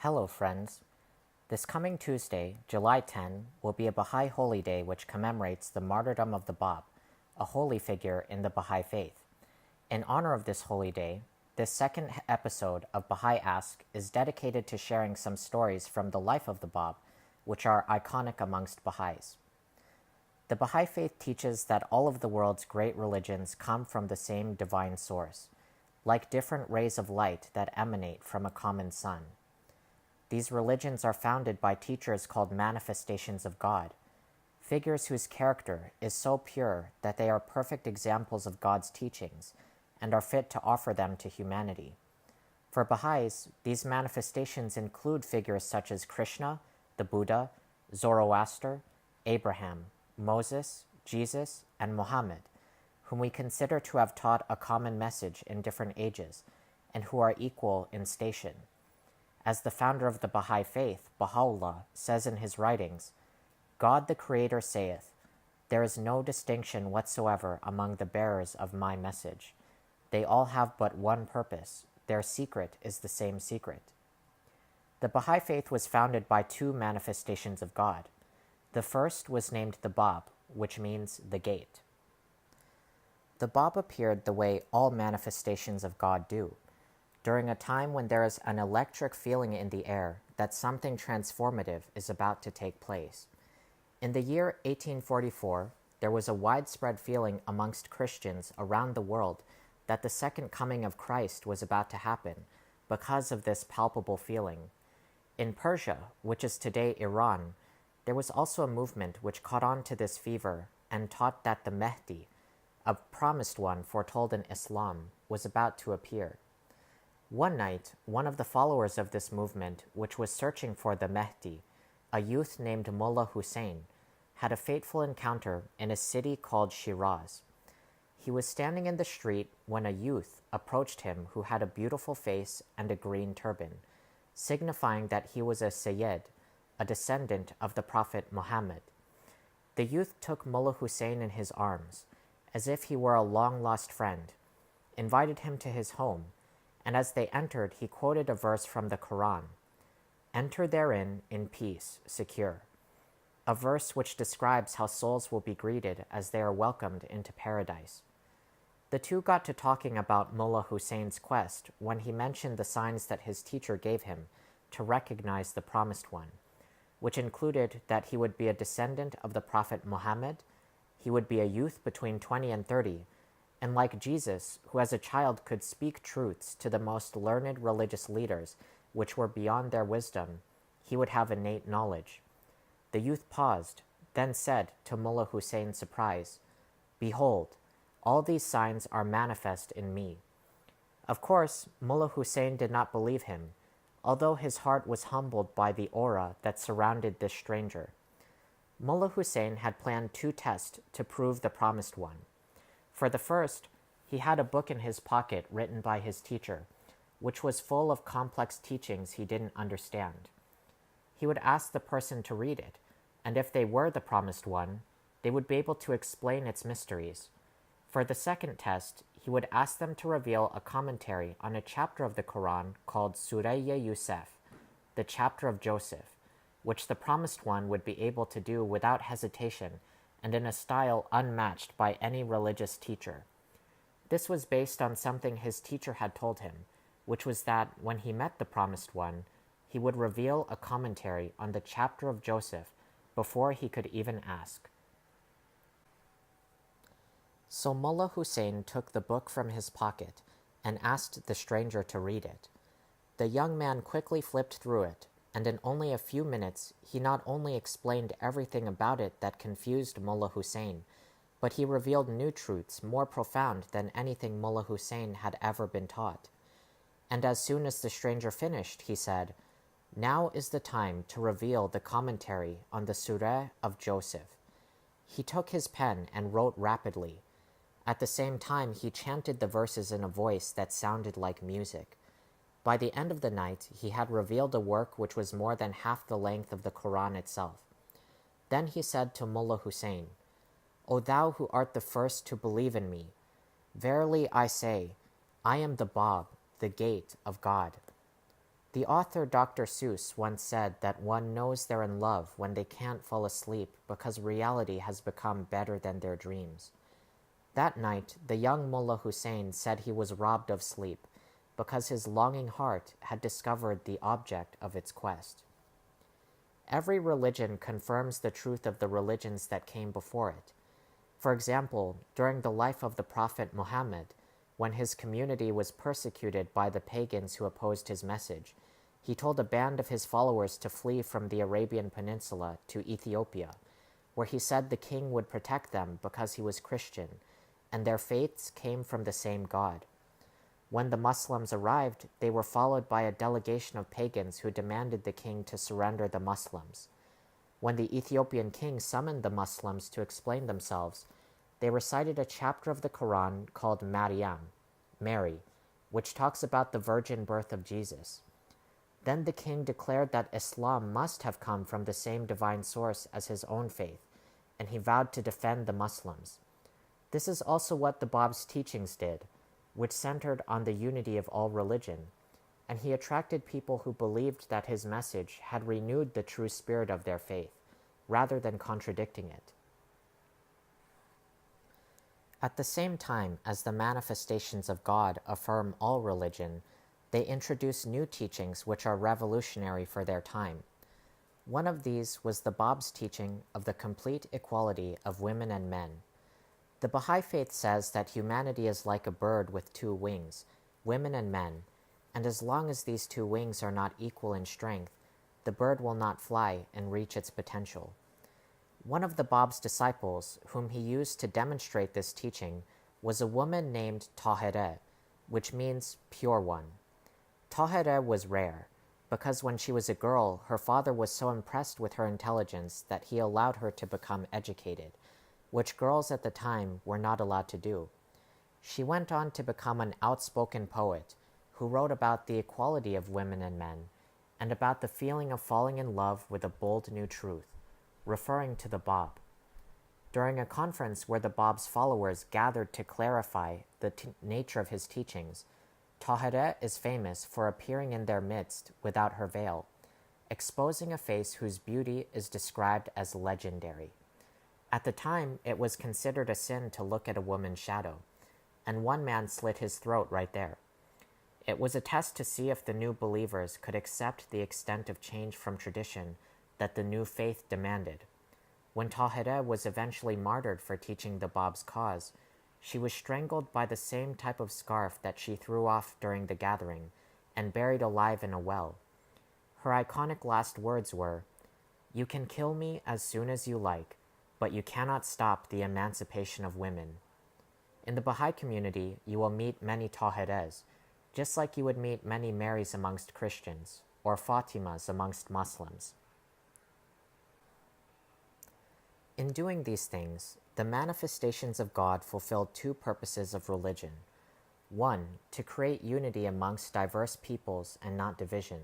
Hello, friends. This coming Tuesday, July 10, will be a Baha'i holy day which commemorates the martyrdom of the Bab, a holy figure in the Baha'i Faith. In honor of this holy day, this second episode of Baha'i Ask is dedicated to sharing some stories from the life of the Bab, which are iconic amongst Baha'is. The Baha'i Faith teaches that all of the world's great religions come from the same divine source, like different rays of light that emanate from a common sun. These religions are founded by teachers called manifestations of God, figures whose character is so pure that they are perfect examples of God's teachings and are fit to offer them to humanity. For Baha'is, these manifestations include figures such as Krishna, the Buddha, Zoroaster, Abraham, Moses, Jesus, and Muhammad, whom we consider to have taught a common message in different ages and who are equal in station. As the founder of the Baha'i Faith, Baha'u'llah, says in his writings, God the Creator saith, there is no distinction whatsoever among the bearers of my message. They all have but one purpose. Their secret is the same secret. The Baha'i Faith was founded by two manifestations of God. The first was named the Bab, which means the gate. The Bab appeared the way all manifestations of God do, during a time when there is an electric feeling in the air that something transformative is about to take place. In the year 1844, there was a widespread feeling amongst Christians around the world that the second coming of Christ was about to happen because of this palpable feeling. In Persia, which is today Iran, there was also a movement which caught on to this fever and taught that the Mahdi, a promised one foretold in Islam, was about to appear. One night, one of the followers of this movement, which was searching for the Mahdi, a youth named Mullah Hussein, had a fateful encounter in a city called Shiraz. He was standing in the street when a youth approached him who had a beautiful face and a green turban, signifying that he was a Sayyid, a descendant of the Prophet Muhammad. The youth took Mullah Hussein in his arms, as if he were a long-lost friend, invited him to his home, and as they entered, he quoted a verse from the Quran, "Enter therein in peace, secure," a verse which describes how souls will be greeted as they are welcomed into paradise. The two got to talking about Mullah Hussein's quest when he mentioned the signs that his teacher gave him to recognize the promised one, which included that he would be a descendant of the Prophet Muhammad, he would be a youth between 20 and 30, and like Jesus, who as a child could speak truths to the most learned religious leaders which were beyond their wisdom, he would have innate knowledge. The youth paused, then said, to Mullah Hussein's surprise, "Behold, all these signs are manifest in me." Of course, Mullah Hussein did not believe him, although his heart was humbled by the aura that surrounded this stranger. Mullah Hussein had planned two tests to prove the promised one. For the first, he had a book in his pocket written by his teacher, which was full of complex teachings he didn't understand. He would ask the person to read it, and if they were the promised one, they would be able to explain its mysteries. For the second test, he would ask them to reveal a commentary on a chapter of the Quran called Surah Yusuf, the chapter of Joseph, which the promised one would be able to do without hesitation and in a style unmatched by any religious teacher. This was based on something his teacher had told him, which was that when he met the promised one, he would reveal a commentary on the chapter of Joseph before he could even ask. So Mullah Hussein took the book from his pocket and asked the stranger to read it. The young man quickly flipped through it, and in only a few minutes he not only explained everything about it that confused Mullah Hussein, but he revealed new truths more profound than anything Mullah Hussein had ever been taught. And as soon as the stranger finished, he said, "Now is the time to reveal the commentary on the Surah of Joseph." He took his pen and wrote rapidly. At the same time, he chanted the verses in a voice that sounded like music. By the end of the night, he had revealed a work which was more than half the length of the Quran itself. Then he said to Mullah Hussein, "O thou who art the first to believe in me, verily I say, I am the Bab, the gate of God." The author Dr. Seuss once said that one knows they're in love when they can't fall asleep because reality has become better than their dreams. That night, the young Mullah Hussein said he was robbed of sleep because his longing heart had discovered the object of its quest. Every religion confirms the truth of the religions that came before it. For example, during the life of the Prophet Muhammad, when his community was persecuted by the pagans who opposed his message, he told a band of his followers to flee from the Arabian Peninsula to Ethiopia, where he said the king would protect them because he was Christian, and their faiths came from the same God. When the Muslims arrived, they were followed by a delegation of pagans who demanded the king to surrender the Muslims. When the Ethiopian king summoned the Muslims to explain themselves, they recited a chapter of the Quran called Maryam, Mary, which talks about the virgin birth of Jesus. Then the king declared that Islam must have come from the same divine source as his own faith, and he vowed to defend the Muslims. This is also what the Bab's teachings did, which centered on the unity of all religion, and he attracted people who believed that his message had renewed the true spirit of their faith, rather than contradicting it. At the same time as the manifestations of God affirm all religion, they introduce new teachings which are revolutionary for their time. One of these was the Bab's teaching of the complete equality of women and men. The Baha'i Faith says that humanity is like a bird with two wings, women and men, and as long as these two wings are not equal in strength, the bird will not fly and reach its potential. One of the Bab's disciples, whom he used to demonstrate this teaching, was a woman named Tahireh, which means pure one. Tahireh was rare, because when she was a girl, her father was so impressed with her intelligence that he allowed her to become educated, which girls at the time were not allowed to do. She went on to become an outspoken poet who wrote about the equality of women and men, and about the feeling of falling in love with a bold new truth, referring to the Bab. During a conference where the Bab's followers gathered to clarify the nature of his teachings, Tahireh is famous for appearing in their midst without her veil, exposing a face whose beauty is described as legendary. At the time, it was considered a sin to look at a woman's shadow, and one man slit his throat right there. It was a test to see if the new believers could accept the extent of change from tradition that the new faith demanded. When Tahireh was eventually martyred for teaching the Bab's cause, she was strangled by the same type of scarf that she threw off during the gathering and buried alive in a well. Her iconic last words were, "You can kill me as soon as you like, but you cannot stop the emancipation of women." In the Baha'i community, you will meet many Tahirehs, just like you would meet many Marys amongst Christians, or Fatimas amongst Muslims. In doing these things, the manifestations of God fulfilled two purposes of religion. One, to create unity amongst diverse peoples and not division.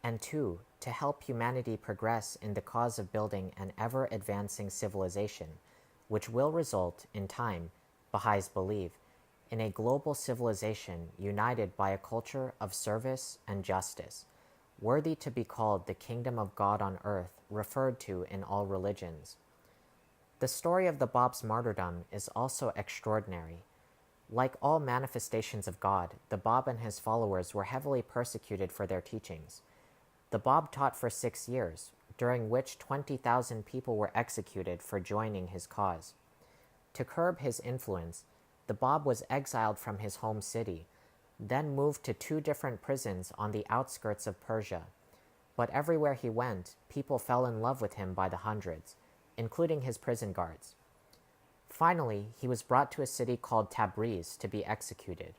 And two, to help humanity progress in the cause of building an ever-advancing civilization, which will result, in time, Baha'is believe, in a global civilization united by a culture of service and justice, worthy to be called the kingdom of God on earth, referred to in all religions. The story of the Bab's martyrdom is also extraordinary. Like all manifestations of God, the Bab and his followers were heavily persecuted for their teachings. The Bab taught for 6 years, during which 20,000 people were executed for joining his cause. To curb his influence, the Bab was exiled from his home city, then moved to 2 different prisons on the outskirts of Persia. But everywhere he went, people fell in love with him by the hundreds, including his prison guards. Finally, he was brought to a city called Tabriz to be executed.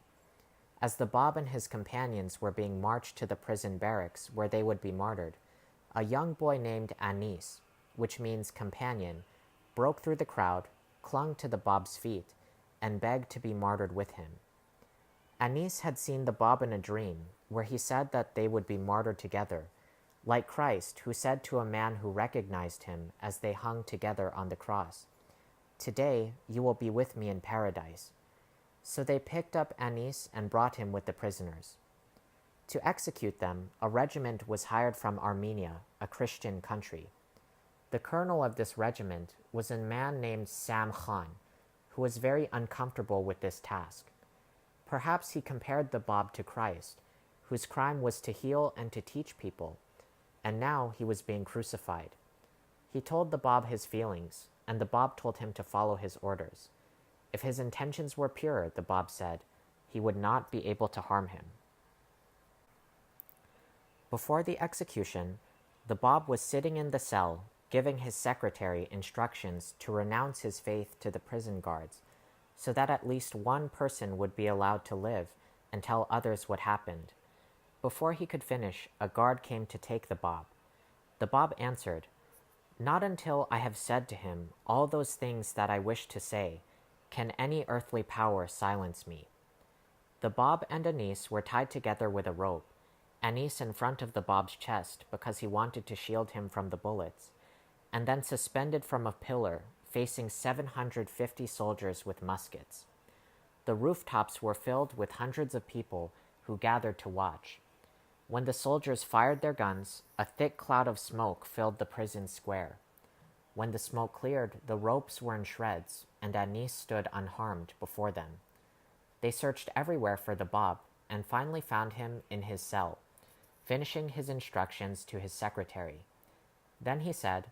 As the Bab and his companions were being marched to the prison barracks where they would be martyred, a young boy named Anis, which means companion, broke through the crowd, clung to the Bab's feet, and begged to be martyred with him. Anis had seen the Bab in a dream, where he said that they would be martyred together, like Christ, who said to a man who recognized him as they hung together on the cross, "Today you will be with me in paradise." So they picked up Anis and brought him with the prisoners. To execute them, a regiment was hired from Armenia, a Christian country. The colonel of this regiment was a man named Sam Khan, who was very uncomfortable with this task. Perhaps he compared the Bab to Christ, whose crime was to heal and to teach people, and now he was being crucified. He told the Bab his feelings, and the Bab told him to follow his orders. If his intentions were pure, the Bab said, he would not be able to harm him. Before the execution, the Bab was sitting in the cell, giving his secretary instructions to renounce his faith to the prison guards, so that at least one person would be allowed to live and tell others what happened. Before he could finish, a guard came to take the Bab. The Bab answered, "Not until I have said to him all those things that I wish to say, can any earthly power silence me." The Bab and Anis were tied together with a rope, Anis in front of the Bab's chest because he wanted to shield him from the bullets, and then suspended from a pillar facing 750 soldiers with muskets. The rooftops were filled with hundreds of people who gathered to watch. When the soldiers fired their guns, a thick cloud of smoke filled the prison square. When the smoke cleared, the ropes were in shreds, and Anis stood unharmed before them. They searched everywhere for the Bab, and finally found him in his cell, finishing his instructions to his secretary. Then he said,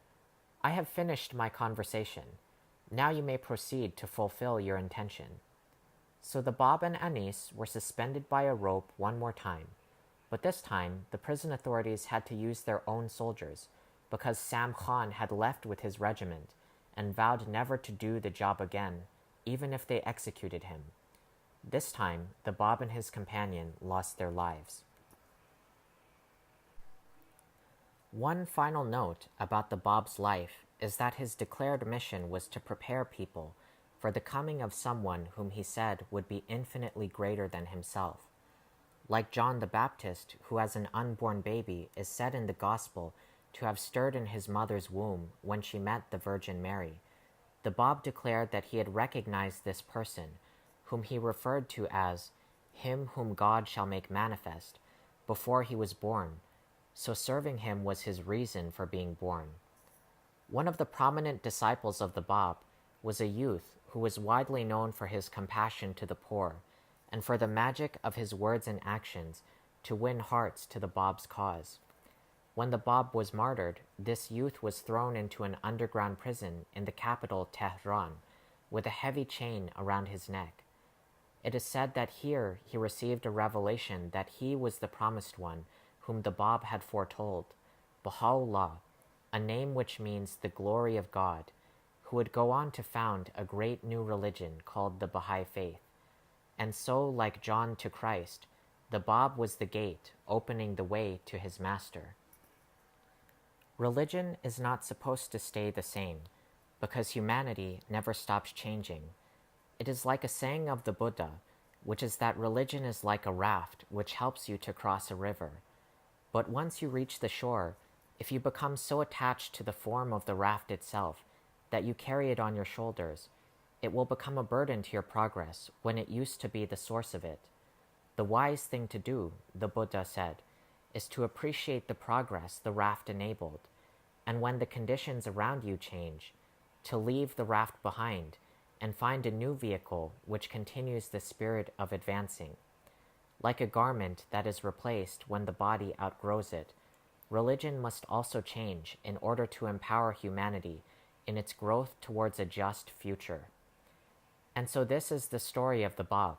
"I have finished my conversation. Now you may proceed to fulfill your intention." So the Bab and Anis were suspended by a rope one more time, but this time the prison authorities had to use their own soldiers because Sam Khan had left with his regiment and vowed never to do the job again, even if they executed him. This time, the Bab and his companion lost their lives. One final note about the Bab's life is that his declared mission was to prepare people for the coming of someone whom he said would be infinitely greater than himself. Like John the Baptist, who as an unborn baby is said in the Gospel to have stirred in his mother's womb when she met the Virgin Mary, the Bab declared that he had recognized this person, whom he referred to as him whom God shall make manifest, before he was born, so serving him was his reason for being born. One of the prominent disciples of the Bab was a youth who was widely known for his compassion to the poor and for the magic of his words and actions to win hearts to the Bab's cause. When the Bab was martyred, this youth was thrown into an underground prison in the capital Tehran with a heavy chain around his neck. It is said that here he received a revelation that he was the promised one whom the Bab had foretold, Baha'u'llah, a name which means the glory of God, who would go on to found a great new religion called the Baha'i Faith. And so, like John to Christ, the Bab was the gate opening the way to his master. Religion is not supposed to stay the same, because humanity never stops changing. It is like a saying of the Buddha, which is that religion is like a raft which helps you to cross a river. But once you reach the shore, if you become so attached to the form of the raft itself that you carry it on your shoulders, it will become a burden to your progress when it used to be the source of it. The wise thing to do, the Buddha said, is to appreciate the progress the raft enabled, and when the conditions around you change, to leave the raft behind and find a new vehicle which continues the spirit of advancing. Like a garment that is replaced when the body outgrows it, religion must also change in order to empower humanity in its growth towards a just future. And so this is the story of the Bab.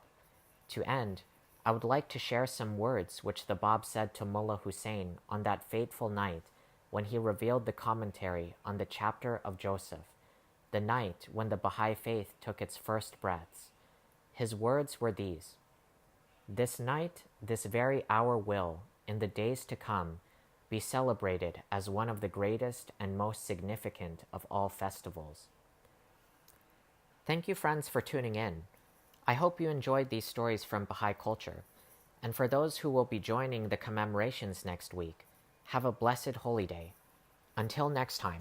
To end, I would like to share some words which the Bab said to Mullah Hussein on that fateful night when he revealed the commentary on the chapter of Joseph, the night when the Baha'i Faith took its first breaths. His words were these: "This night, this very hour will, in the days to come, be celebrated as one of the greatest and most significant of all festivals." Thank you, friends, for tuning in. I hope you enjoyed these stories from Baha'i culture. And for those who will be joining the commemorations next week, have a blessed holy day. Until next time.